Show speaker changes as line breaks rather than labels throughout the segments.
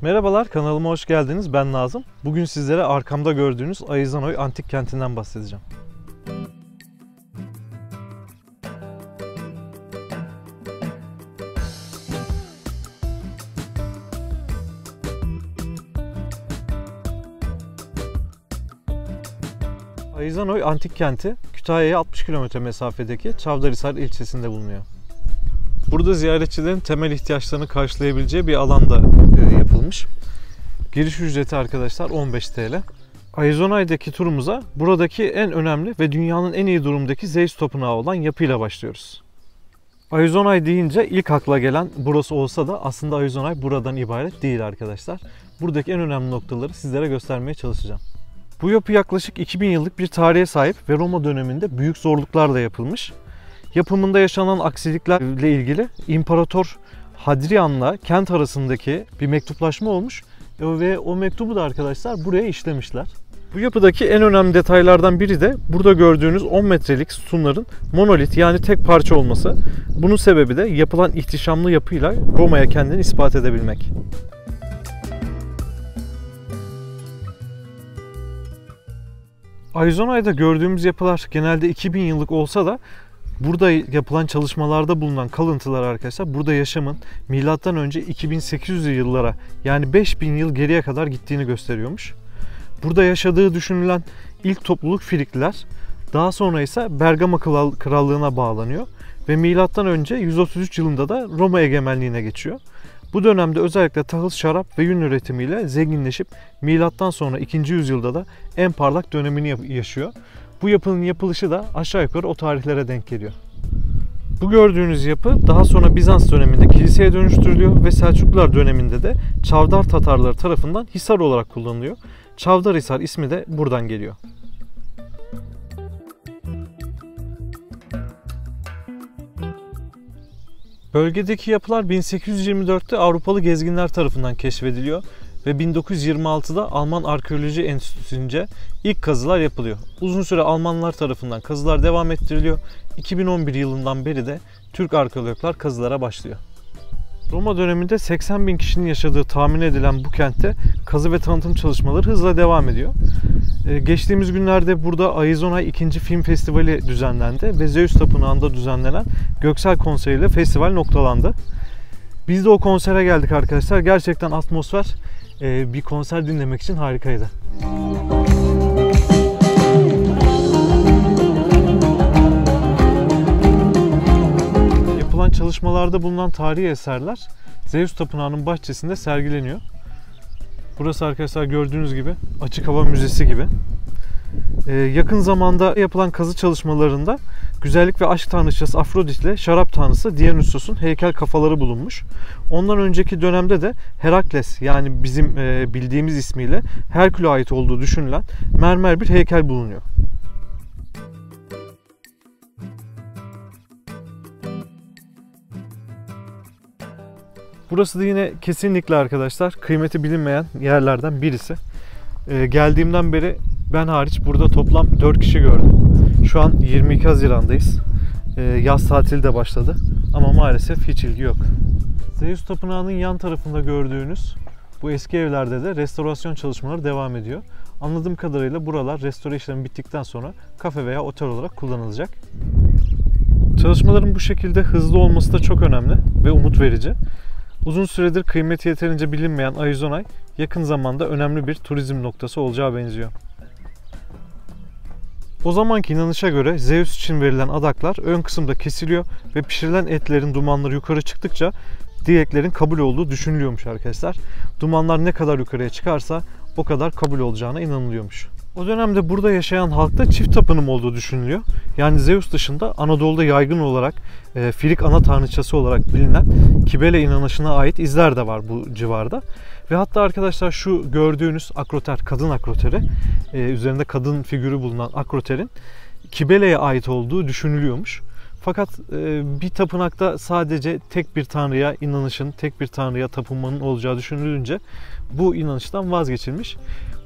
Merhabalar, kanalıma hoş geldiniz. Ben Nazım. Bugün sizlere arkamda gördüğünüz Ayızanoy Antik Kenti'nden bahsedeceğim. Ayızanoy Antik Kenti, Kütahya'ya 60 km mesafedeki Çavdarhisar ilçesinde bulunuyor. Burada ziyaretçilerin temel ihtiyaçlarını karşılayabileceği bir alanda yapılmış. Giriş ücreti arkadaşlar 15 TL. Ayızanoy'daki turumuza buradaki en önemli ve dünyanın en iyi durumdaki Zeus tapınağı olan yapıyla başlıyoruz. Ayızanoy deyince ilk akla gelen burası olsa da aslında Ayızanoy buradan ibaret değil arkadaşlar. Buradaki en önemli noktaları sizlere göstermeye çalışacağım. Bu yapı yaklaşık 2000 yıllık bir tarihe sahip ve Roma döneminde büyük zorluklarla yapılmış. Yapımında yaşanan aksiliklerle ilgili İmparator Hadrian'la kent arasındaki bir mektuplaşma olmuş ve o mektubu da arkadaşlar buraya işlemişler. Bu yapıdaki en önemli detaylardan biri de burada gördüğünüz 10 metrelik sütunların monolit yani tek parça olması. Bunun sebebi de yapılan ihtişamlı yapıyla Roma'ya kendini ispat edebilmek. Ayızanoy'da gördüğümüz yapılar genelde 2000 yıllık olsa da burada yapılan çalışmalarda bulunan kalıntılar arkadaşlar burada yaşamın M.Ö. 2800'lü yıllara yani 5000 yıl geriye kadar gittiğini gösteriyormuş. Burada yaşadığı düşünülen ilk topluluk Frikliler, daha sonra ise Bergama Krallığı'na bağlanıyor ve M.Ö. 133 yılında da Roma egemenliğine geçiyor. Bu dönemde özellikle tahıl, şarap ve yün üretimiyle zenginleşip milattan sonra 2. yüzyılda da en parlak dönemini yaşıyor. Bu yapının yapılışı da aşağı yukarı o tarihlere denk geliyor. Bu gördüğünüz yapı daha sonra Bizans döneminde kiliseye dönüştürülüyor ve Selçuklular döneminde de Çavdar Tatarları tarafından Hisar olarak kullanılıyor. Çavdarhisar ismi de buradan geliyor. Bölgedeki yapılar 1824'te Avrupalı gezginler tarafından keşfediliyor ve 1926'da Alman Arkeoloji Enstitüsü'nce ilk kazılar yapılıyor. Uzun süre Almanlar tarafından kazılar devam ettiriliyor. 2011 yılından beri de Türk arkeologlar kazılara başlıyor. Roma döneminde 80 bin kişinin yaşadığı tahmin edilen bu kentte kazı ve tanıtım çalışmaları hızla devam ediyor. Geçtiğimiz günlerde burada Ayızanoy 2. Film Festivali düzenlendi ve Zeus Tapınağı'nda düzenlenen Göksel konseriyle festival noktalandı. Biz de o konsere geldik arkadaşlar. Gerçekten atmosfer bir konser dinlemek için harikaydı. Yapılan çalışmalarda bulunan tarihi eserler Zeus Tapınağı'nın bahçesinde sergileniyor. Burası arkadaşlar gördüğünüz gibi açık hava müzesi gibi. Yakın zamanda yapılan kazı çalışmalarında güzellik ve aşk tanrıçası Afrodit ile şarap tanrısı Dionysos'un heykel kafaları bulunmuş. Ondan önceki dönemde de Herakles yani bizim bildiğimiz ismiyle Herkül'e ait olduğu düşünülen mermer bir heykel bulunuyor. Burası da yine kesinlikle arkadaşlar kıymeti bilinmeyen yerlerden birisi. Geldiğimden beri ben hariç burada toplam 4 kişi gördüm. Şu an 22 Haziran'dayız. Yaz tatili de başladı ama maalesef hiç ilgi yok. Zeus Tapınağı'nın yan tarafında gördüğünüz bu eski evlerde de restorasyon çalışmaları devam ediyor. Anladığım kadarıyla buralar restore işlemi bittikten sonra kafe veya otel olarak kullanılacak. Çalışmaların bu şekilde hızlı olması da çok önemli ve umut verici. Uzun süredir kıymeti yeterince bilinmeyen Ayızanoy yakın zamanda önemli bir turizm noktası olacağı benziyor. O zamanki inanışa göre Zeus için verilen adaklar ön kısımda kesiliyor ve pişirilen etlerin dumanları yukarı çıktıkça dileklerin kabul olduğu düşünülüyormuş arkadaşlar. Dumanlar ne kadar yukarıya çıkarsa o kadar kabul olacağına inanılıyormuş. O dönemde burada yaşayan halkta çift tapınım olduğu düşünülüyor. Yani Zeus dışında Anadolu'da yaygın olarak Frik ana tanrıçası olarak bilinen Kibele inanışına ait izler de var bu civarda. Ve hatta arkadaşlar şu gördüğünüz akroter, kadın akroteri, üzerinde kadın figürü bulunan akroterin Kibele'ye ait olduğu düşünülüyormuş. Fakat bir tapınakta sadece tek bir tanrıya inanışın, tek bir tanrıya tapınmanın olacağı düşünülünce bu inanıştan vazgeçilmiş.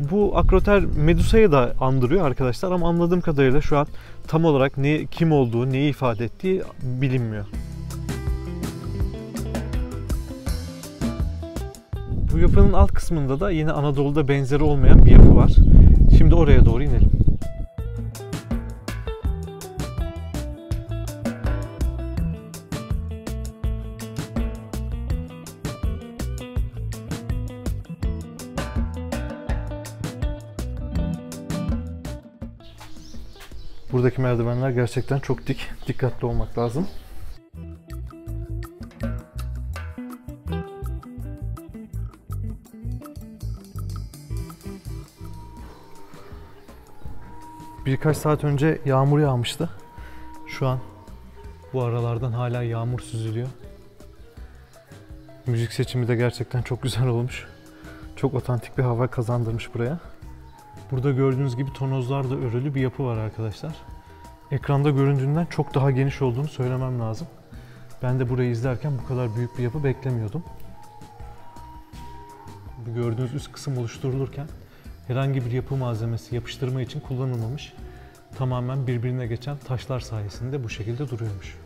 Bu akroter Medusa'yı da andırıyor arkadaşlar ama anladığım kadarıyla şu an tam olarak kim olduğu, neyi ifade ettiği bilinmiyor. Bu yapının alt kısmında da yine Anadolu'da benzeri olmayan bir yapı var. Şimdi oraya doğru inelim. Buradaki merdivenler gerçekten çok dik. Dikkatli olmak lazım. Birkaç saat önce yağmur yağmıştı. Şu an bu aralardan hala yağmur süzülüyor. Müzik seçimi de gerçekten çok güzel olmuş. Çok otantik bir hava kazandırmış buraya. Burada gördüğünüz gibi tonozlarla örülü bir yapı var arkadaşlar. Ekranda göründüğünden çok daha geniş olduğunu söylemem lazım. Ben de burayı izlerken bu kadar büyük bir yapı beklemiyordum. Bu gördüğünüz üst kısım oluşturulurken herhangi bir yapı malzemesi yapıştırma için kullanılmamış. Tamamen birbirine geçen taşlar sayesinde bu şekilde duruyormuş.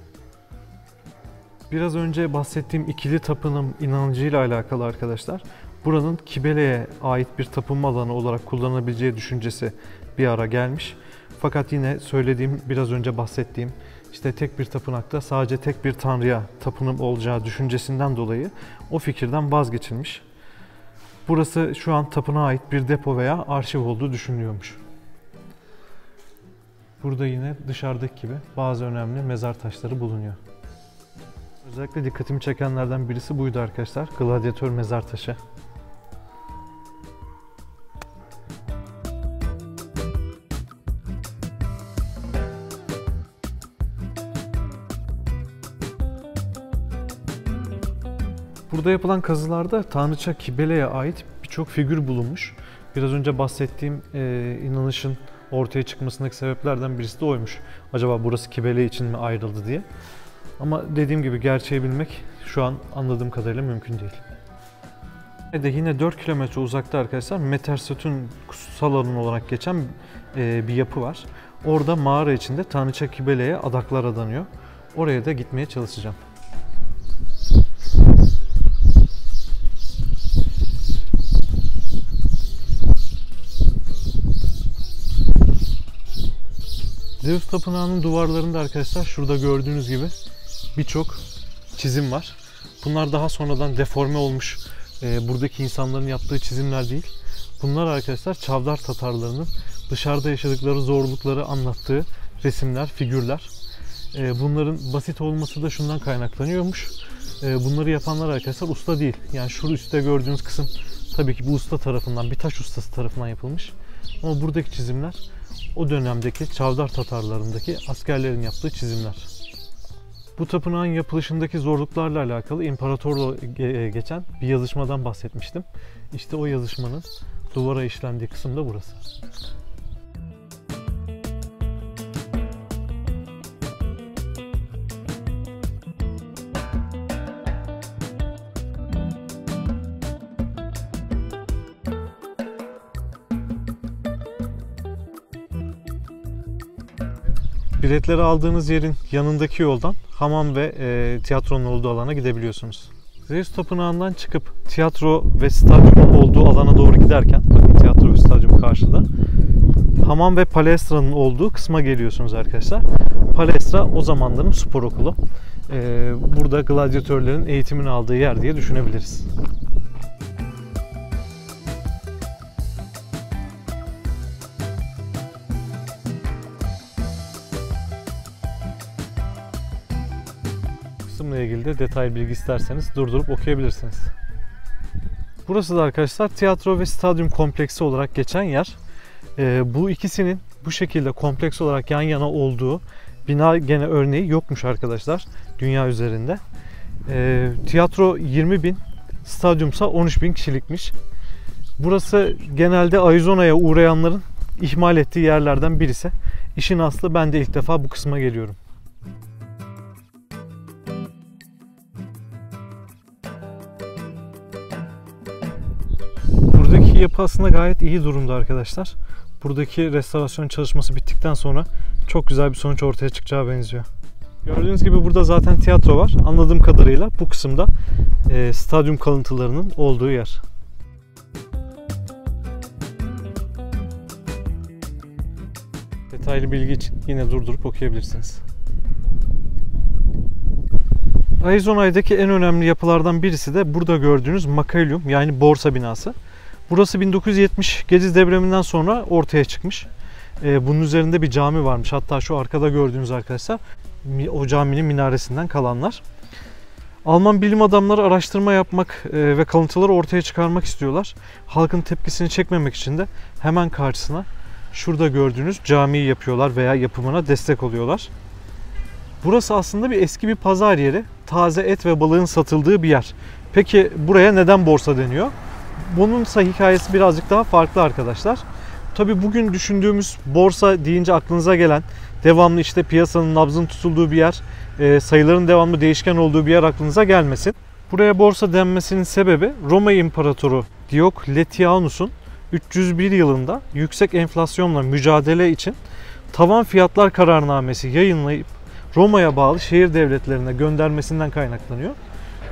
Biraz önce bahsettiğim ikili tapınım inancıyla alakalı arkadaşlar. Buranın Kibele'ye ait bir tapınma alanı olarak kullanılabileceği düşüncesi bir ara gelmiş. Fakat yine söylediğim, biraz önce bahsettiğim işte tek bir tapınakta sadece tek bir tanrıya tapınım olacağı düşüncesinden dolayı o fikirden vazgeçilmiş. Burası şu an tapınağa ait bir depo veya arşiv olduğu düşünülüyormuş. Burada yine dışarıdaki gibi bazı önemli mezar taşları bulunuyor. Özellikle dikkatimi çekenlerden birisi buydu arkadaşlar. Gladyatör mezar taşı. Burada yapılan kazılarda Tanrıça Kibele'ye ait birçok figür bulunmuş. Biraz önce bahsettiğim inanışın ortaya çıkmasındaki sebeplerden birisi de oymuş. Acaba burası Kibele için mi ayrıldı diye. Ama dediğim gibi gerçeği bilmek şu an anladığım kadarıyla mümkün değil. Yine 4 kilometre uzakta arkadaşlar Metersöt'ün kutsal alanı olarak geçen bir yapı var. Orada mağara içinde Tanrıça Kibele'ye adaklar adanıyor. Oraya da gitmeye çalışacağım. Zeus Tapınağı'nın duvarlarında arkadaşlar şurada gördüğünüz gibi birçok çizim var. Bunlar daha sonradan deforme olmuş buradaki insanların yaptığı çizimler değil. Bunlar arkadaşlar Çavdar Tatarlarının dışarıda yaşadıkları zorlukları anlattığı resimler, figürler. Bunların basit olması da şundan kaynaklanıyormuş. Bunları yapanlar arkadaşlar usta değil. Yani şu üstte gördüğünüz kısım tabii ki bu usta tarafından, bir taş ustası tarafından yapılmış. Ama buradaki çizimler o dönemdeki Çavdar Tatarlarındaki askerlerin yaptığı çizimler. Bu tapınağın yapılışındaki zorluklarla alakalı imparatorla geçen bir yazışmadan bahsetmiştim. İşte o yazışmanın duvara işlendiği kısım da burası. Biletleri aldığınız yerin yanındaki yoldan hamam ve tiyatronun olduğu alana gidebiliyorsunuz. Zeus Tapınağı'ndan çıkıp tiyatro ve stadyumun olduğu alana doğru giderken, bakın tiyatro ve stadyum karşıda, hamam ve palestranın olduğu kısma geliyorsunuz arkadaşlar. Palestra o zamanların spor okulu. Burada gladyatörlerin eğitimini aldığı yer diye düşünebiliriz. Kısımla ilgili de detaylı bilgi isterseniz durdurup okuyabilirsiniz. Burası da arkadaşlar tiyatro ve stadyum kompleksi olarak geçen yer. Bu ikisinin bu şekilde kompleks olarak yan yana olduğu bina gene örneği yokmuş arkadaşlar dünya üzerinde. Tiyatro 20.000, stadyumsa 13.000 kişilikmiş. Burası genelde Arizona'ya uğrayanların ihmal ettiği yerlerden birisi. İşin aslı, ben de ilk defa bu kısma geliyorum. Buradaki yapı aslında gayet iyi durumda arkadaşlar. Buradaki restorasyon çalışması bittikten sonra çok güzel bir sonuç ortaya çıkacağı benziyor. Gördüğünüz gibi burada zaten tiyatro var. Anladığım kadarıyla bu kısımda stadyum kalıntılarının olduğu yer. Detaylı bilgi için yine durdurup okuyabilirsiniz. Arizona'daki en önemli yapılardan birisi de burada gördüğünüz Makaleum, yani borsa binası. Burası 1970 Gediz depreminden sonra ortaya çıkmış. Bunun üzerinde bir cami varmış. Hatta şu arkada gördüğünüz arkadaşlar o caminin minaresinden kalanlar. Alman bilim adamları araştırma yapmak ve kalıntıları ortaya çıkarmak istiyorlar. Halkın tepkisini çekmemek için de hemen karşısına şurada gördüğünüz camiyi yapıyorlar veya yapımına destek oluyorlar. Burası aslında eski bir pazar yeri. Taze et ve balığın satıldığı bir yer. Peki buraya neden borsa deniyor? Bunun ise hikayesi birazcık daha farklı arkadaşlar. Tabii bugün düşündüğümüz borsa deyince aklınıza gelen devamlı işte piyasanın nabzın tutulduğu bir yer, sayıların devamlı değişken olduğu bir yer aklınıza gelmesin. Buraya borsa denmesinin sebebi Roma İmparatoru Diocletianus'un 301 yılında yüksek enflasyonla mücadele için tavan fiyatlar kararnamesi yayınlayıp Roma'ya bağlı şehir devletlerine göndermesinden kaynaklanıyor.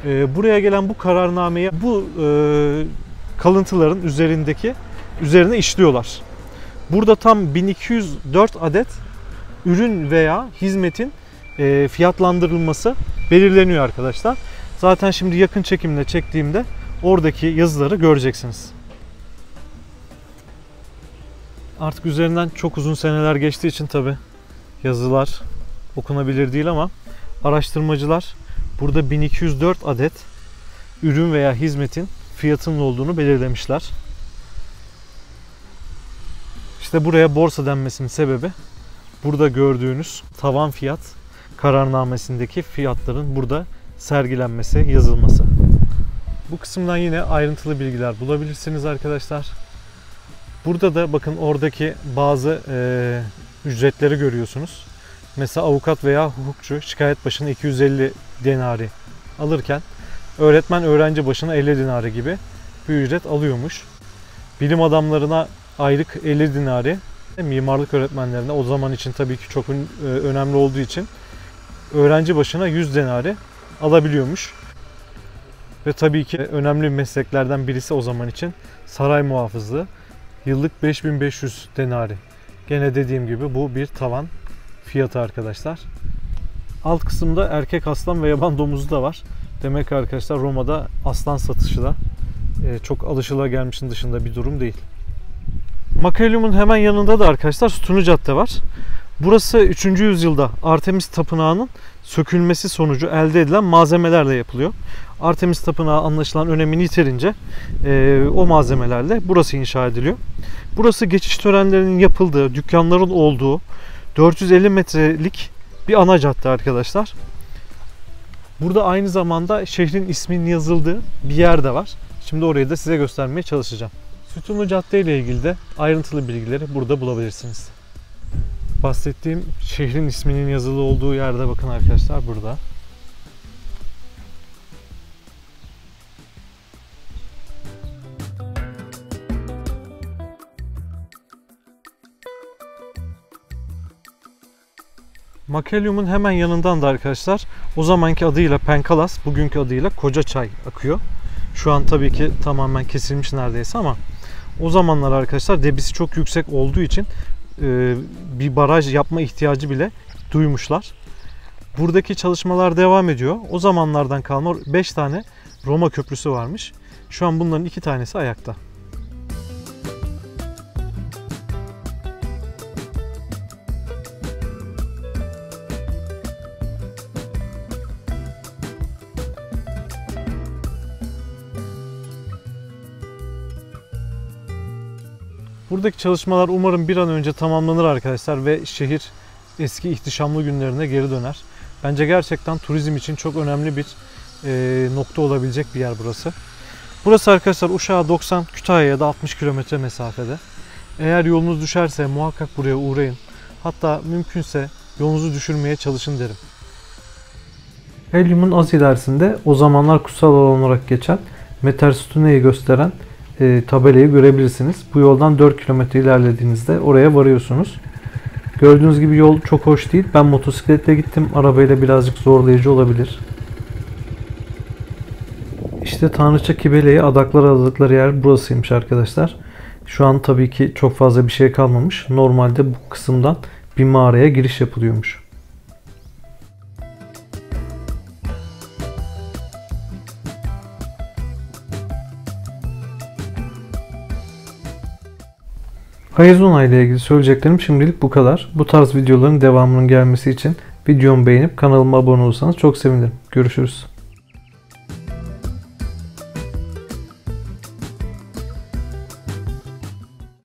Buraya gelen bu kararnameyi bu kalıntıların üzerine işliyorlar. Burada tam 1204 adet ürün veya hizmetin fiyatlandırılması belirleniyor arkadaşlar. Zaten şimdi yakın çekimle çektiğimde oradaki yazıları göreceksiniz. Artık üzerinden çok uzun seneler geçtiği için tabi yazılar okunabilir değil ama araştırmacılar burada 1204 adet ürün veya hizmetin fiyatının olduğunu belirlemişler. İşte buraya borsa denmesinin sebebi burada gördüğünüz tavan fiyat kararnamesindeki fiyatların burada sergilenmesi, yazılması. Bu kısımdan yine ayrıntılı bilgiler bulabilirsiniz arkadaşlar. Burada da bakın oradaki bazı ücretleri görüyorsunuz. Mesela avukat veya hukukçu şikayet başına 250 dinari alırken öğretmen öğrenci başına 50 dinari gibi bir ücret alıyormuş. Bilim adamlarına aylık 50 dinari, mimarlık öğretmenlerine o zaman için tabii ki çok önemli olduğu için öğrenci başına 100 dinari alabiliyormuş. Ve tabii ki önemli mesleklerden birisi o zaman için saray muhafızlığı. Yıllık 5500 dinari. Gene dediğim gibi bu bir tavan fiyatı arkadaşlar. Alt kısımda erkek aslan ve yaban domuzu da var. Demek ki arkadaşlar Roma'da aslan satışı da çok alışılagelmişin dışında bir durum değil. Makaleum'un hemen yanında da arkadaşlar Sütunlu Cadde var. Burası 3. yüzyılda Artemis Tapınağı'nın sökülmesi sonucu elde edilen malzemelerle yapılıyor. Artemis Tapınağı anlaşılan önemini yiterince o malzemelerle burası inşa ediliyor. Burası geçiş törenlerinin yapıldığı, dükkanların olduğu 450 metrelik bir ana cadde arkadaşlar. Burada aynı zamanda şehrin isminin yazıldığı bir yer de var. Şimdi orayı da size göstermeye çalışacağım. Sütunlu Cadde ile ilgili de ayrıntılı bilgileri burada bulabilirsiniz. Bahsettiğim şehrin isminin yazılı olduğu yerde bakın arkadaşlar burada. Makaleum'un hemen yanından da arkadaşlar o zamanki adıyla Penkalas, bugünkü adıyla Kocaçay akıyor. Şu an tabii ki tamamen kesilmiş neredeyse ama o zamanlar arkadaşlar debisi çok yüksek olduğu için bir baraj yapma ihtiyacı bile duymuşlar. Buradaki çalışmalar devam ediyor. O zamanlardan kalma 5 tane Roma köprüsü varmış. Şu an bunların 2 tanesi ayakta. Buradaki çalışmalar umarım bir an önce tamamlanır arkadaşlar ve şehir eski ihtişamlı günlerine geri döner. Bence gerçekten turizm için çok önemli bir nokta olabilecek bir yer burası. Burası arkadaşlar Uşak'a 90, Kütahya'ya da 60 kilometre mesafede. Eğer yolunuz düşerse muhakkak buraya uğrayın. Hatta mümkünse yolunuzu düşürmeye çalışın derim. Helyum'un az ilerisinde o zamanlar kutsal alan olarak geçen Mater Stune'yi gösteren tabelayı görebilirsiniz. Bu yoldan 4 kilometre ilerlediğinizde oraya varıyorsunuz. Gördüğünüz gibi yol çok hoş değil. Ben motosikletle gittim. Arabayla birazcık zorlayıcı olabilir. İşte Tanrıça Kibele'ye adaklar adadıkları yer burasıymış arkadaşlar. Şu an tabii ki çok fazla bir şey kalmamış. Normalde bu kısımdan bir mağaraya giriş yapılıyormuş. Arizona ile ilgili söyleyeceklerim şimdilik bu kadar. Bu tarz videoların devamının gelmesi için videomu beğenip kanalıma abone olursanız çok sevinirim. Görüşürüz.